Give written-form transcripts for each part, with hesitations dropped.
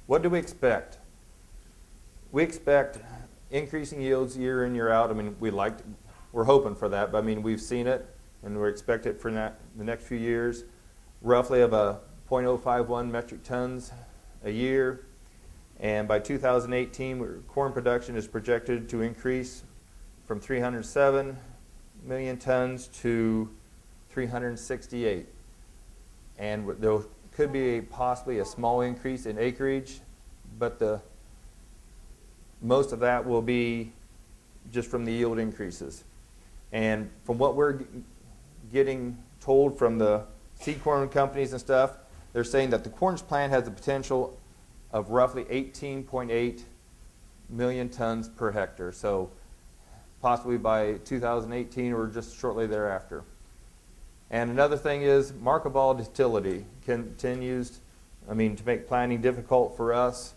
What do we expect? We expect increasing yields year in, year out. I mean, we're hoping for that, but I mean, we've seen it, and we expect it for the next few years, roughly of a 0.051 metric tons a year. And by 2018, corn production is projected to increase from 307 million tons to 368. And there could be possibly a small increase in acreage, but most of that will be just from the yield increases. And from what we're getting told from the seed corn companies and stuff, they're saying that the corn plant has the potential of roughly 18.8 million tons per hectare. So possibly by 2018 or just shortly thereafter. And another thing is market volatility continues, I mean, to make planting difficult for us.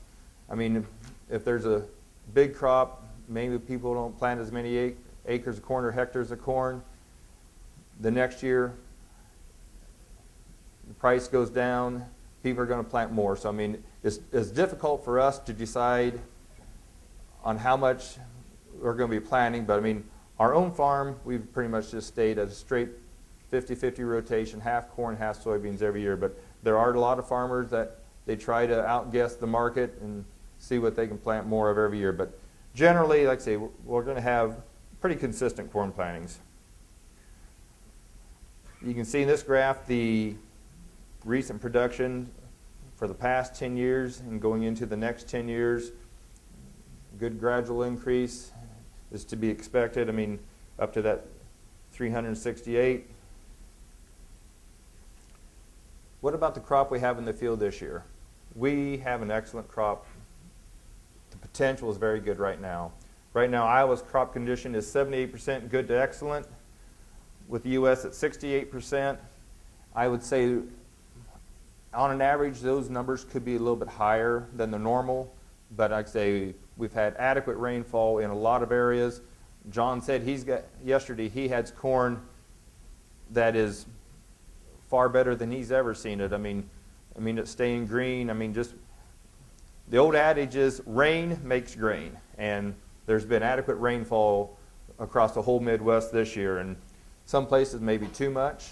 I mean, if there's a big crop, maybe people don't plant as many acres of corn or hectares of corn. The next year, the price goes down, people are going to plant more. So I mean, it's difficult for us to decide on how much we're going to be planting, but I mean, our own farm, we've pretty much just stayed at a straight 50-50 rotation, half corn, half soybeans every year. But there are a lot of farmers that they try to outguess the market and see what they can plant more of every year. But generally, like I say, we're going to have pretty consistent corn plantings. You can see in this graph the recent production for the past 10 years and going into the next 10 years. Good gradual increase is to be expected. I mean, up to that 368. What about the crop we have in the field this year? We have an excellent crop. The potential is very good right now. Right now, Iowa's crop condition is 78% good to excellent, with the U.S. at 68%. I would say, on an average, those numbers could be a little bit higher than the normal, but I'd say we've had adequate rainfall in a lot of areas. John said yesterday he had corn that is far better than he's ever seen it. I mean, it's staying green. I mean, just the old adage is rain makes grain, and there's been adequate rainfall across the whole Midwest this year, and some places maybe too much,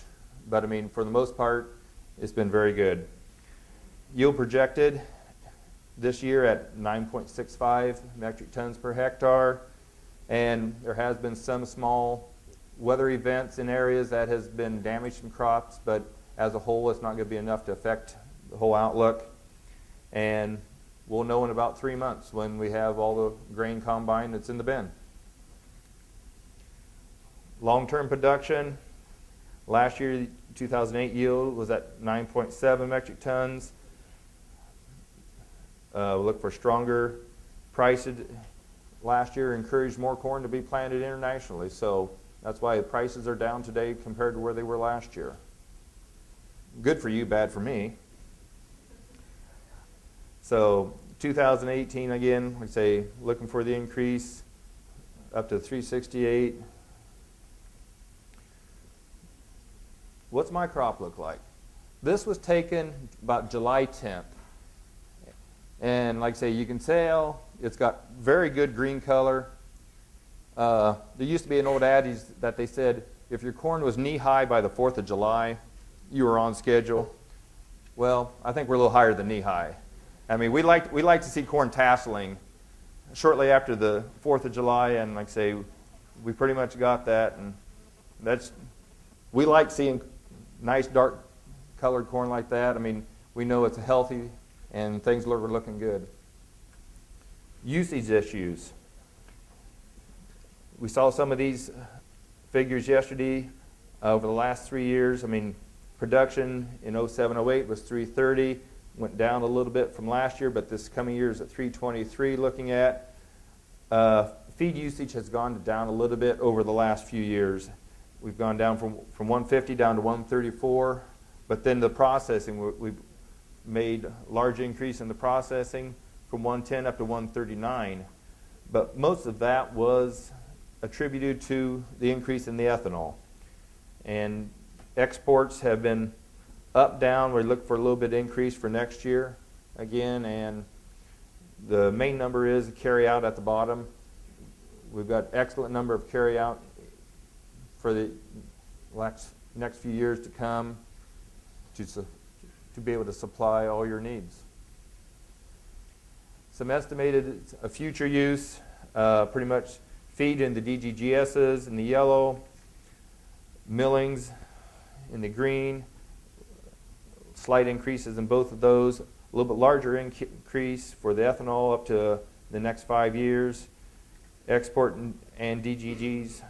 but I mean, for the most part, it's been very good. Yield projected this year at 9.65 metric tons per hectare, and there has been some small weather events in areas that has been damaging crops, but as a whole, it's not going to be enough to affect the whole outlook. And we'll know in about 3 months when we have all the grain combine that's in the bin. Long-term production, last year, 2008 yield was at 9.7 metric tons. We'll look for stronger prices. Last year encouraged more corn to be planted internationally, so that's why the prices are down today compared to where they were last year. Good for you, bad for me. So 2018, again, like I say, looking for the increase up to 368. What's my crop look like? This was taken about July 10th. And like I say, you can tell it's got very good green color. There used to be an old adage that they said, if your corn was knee-high by the 4th of July, you were on schedule. Well, I think we're a little higher than knee-high. I mean, we like to see corn tasseling shortly after the 4th of July, and like I say, we pretty much got that. And we like seeing nice dark colored corn like that. I mean, we know it's healthy and things are looking good. Usage issues. We saw some of these figures yesterday over the last 3 years. I mean, production in 07-08 was 330, went down a little bit from last year, but this coming year is at 323 looking at. Feed usage has gone down a little bit over the last few years. We've gone down from 150 down to 134, but then the processing, we've made a large increase in the processing from 110 up to 139, but most of that was attributed to the increase in the ethanol. And exports have been up, down. We look for a little bit increase for next year again, and The main number is carry out at the bottom. We've got excellent number of carry out for the next few years to come to be able to supply all your needs. Some estimated future use, pretty much feed in the DGGSs in the yellow, millings in the green, slight increases in both of those, a little bit larger increase for the ethanol up to the next 5 years, export and DGGs,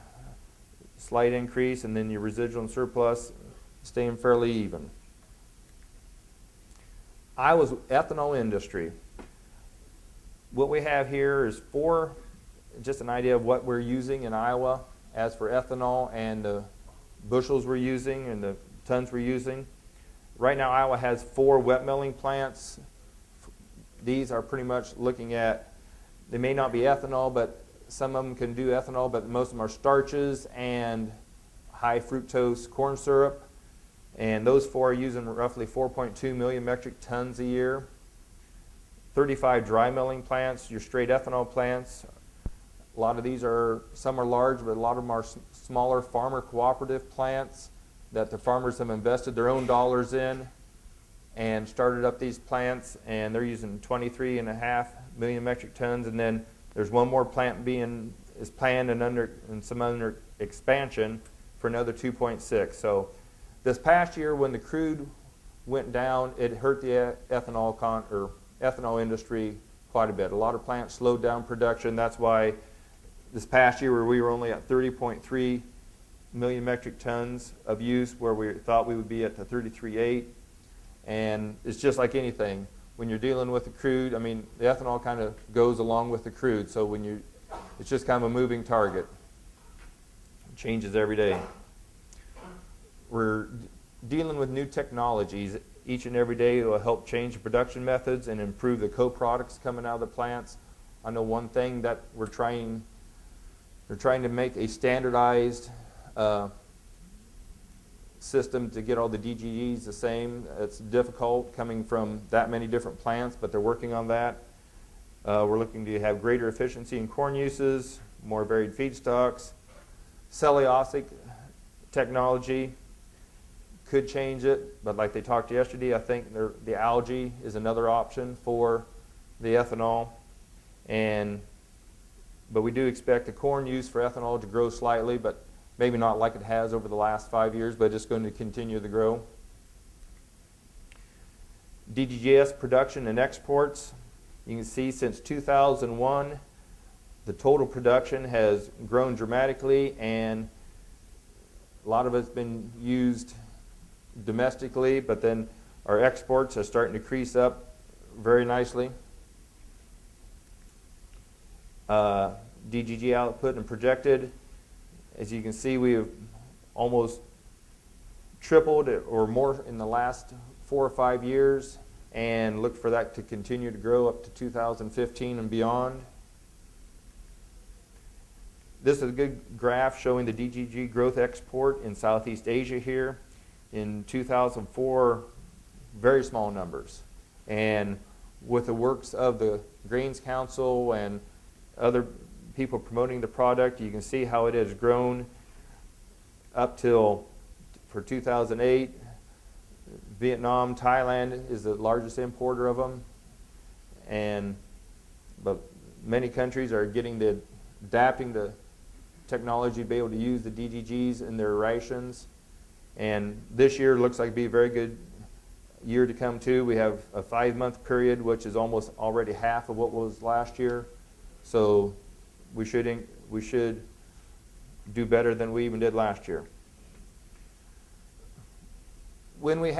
slight increase, and then your residual and surplus staying fairly even. Iowa's ethanol industry. What we have here is just an idea of what we're using in Iowa as for ethanol and the bushels we're using and the tons we're using. Right now Iowa has 4 wet milling plants. These are pretty much looking at, they may not be ethanol, but some of them can do ethanol, but most of them are starches and high fructose corn syrup. And those 4 are using roughly 4.2 million metric tons a year. 35 dry milling plants, your straight ethanol plants. A lot of these some are large, but a lot of them are smaller farmer cooperative plants that the farmers have invested their own dollars in and started up these plants, and they're using 23.5 million metric tons. And then there's one more plant is planned and some under expansion for another 2.6. So this past year when the crude went down, it hurt the ethanol industry quite a bit. A lot of plants slowed down production. That's why this past year where we were only at 30.3 million metric tons of use, where we thought we would be at the 33.8. And it's just like anything. When you're dealing with the crude, I mean, the ethanol kind of goes along with the crude. So it's just kind of a moving target. It changes every day. We're dealing with new technologies each and every day that will help change the production methods and improve the co-products coming out of the plants. I know one thing that they're trying to make a standardized system to get all the DGGs the same. It's difficult coming from that many different plants, but they're working on that. We're looking to have greater efficiency in corn uses, more varied feedstocks. Cellulosic technology could change it, but like they talked yesterday, I think the algae is another option for the ethanol. But we do expect the corn use for ethanol to grow slightly, but maybe not like it has over the last 5 years, but it's going to continue to grow. DGGS production and exports. You can see since 2001, the total production has grown dramatically, and a lot of it's been used domestically, but then our exports are starting to crease up very nicely. DGG output and projected. As you can see, we have almost tripled or more in the last 4 or 5 years, and look for that to continue to grow up to 2015 and beyond. This is a good graph showing the DGG growth export in Southeast Asia here. In 2004, very small numbers. And with the works of the Grains Council and other people promoting the product, you can see how it has grown up till, for 2008, Vietnam, Thailand is the largest importer of them. But many countries are adapting the technology to be able to use the DGGs in their rations. And this year looks like it'll be a very good year to come too. We have a 5-month period, which is almost already half of what was last year. So we should do better than we even did last year. When we have